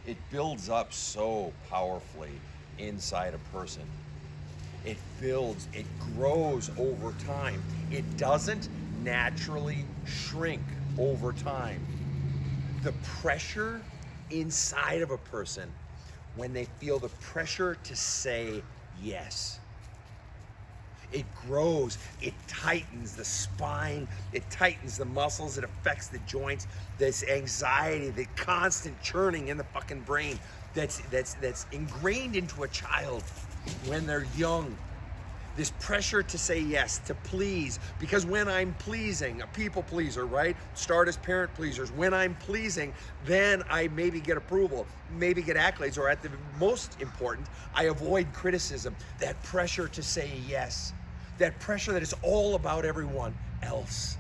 it builds up so powerfully inside a person. It builds, it grows over time. It doesn't naturally shrink over time. The pressure inside of a person, when they feel the pressure to say yes, it grows, it tightens the spine, it tightens the muscles, it affects the joints. This anxiety, the constant churning in the fucking brain that's ingrained into a child when they're young. This pressure to say yes, to please, because when I'm pleasing, a people pleaser, right? Start as parent pleasers. When I'm pleasing, then I maybe get approval, maybe get accolades, or at the most important, I avoid criticism. That pressure to say yes, that pressure that is all about everyone else.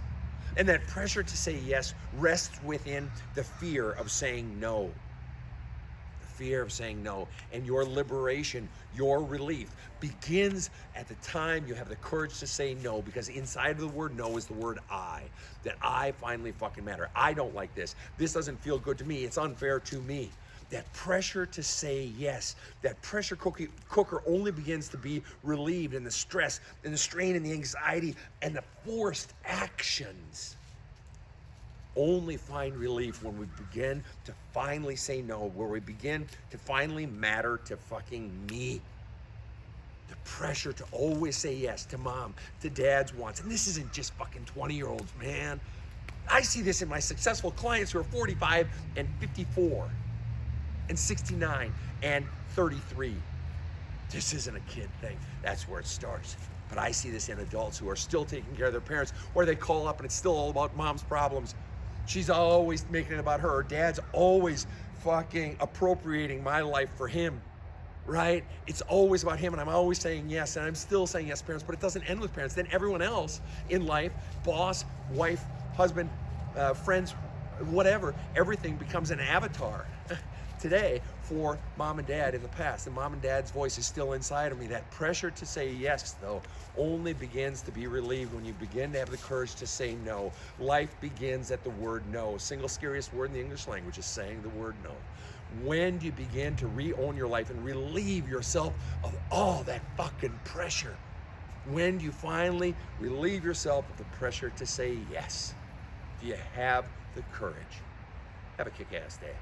And that pressure to say yes rests within the fear of saying no. Fear of saying no, and your liberation, your relief begins at the time you have the courage to say no, because inside of the word no is the word I, that I finally fucking matter. I don't like this. This doesn't feel good to me. It's unfair to me. That pressure to say yes, that pressure cooker only begins to be relieved, and the stress and the strain and the anxiety and the forced actions only find relief when we begin to finally say no, where we begin to finally matter to fucking me. The pressure to always say yes to mom, to dad's wants. And this isn't just fucking 20-year-olds, man. I see this in my successful clients who are 45 and 54 and 69 and 33. This isn't a kid thing. That's where it starts. But I see this in adults who are still taking care of their parents, or they call up and it's still all about mom's problems. She's always making it about her. Dad's always fucking appropriating my life for him, right? It's always about him, and I'm always saying yes, and I'm still saying yes, parents, but it doesn't end with parents. Then everyone else in life, boss, wife, husband, friends, whatever, everything becomes an avatar today for mom and dad in the past. And mom and dad's voice is still inside of me. That pressure to say yes, though, only begins to be relieved when you begin to have the courage to say no. Life begins at the word no. Single scariest word in the English language is saying the word no. When do you begin to re-own your life and relieve yourself of all that fucking pressure? When do you finally relieve yourself of the pressure to say yes? Do you have the courage? Have a kick-ass day.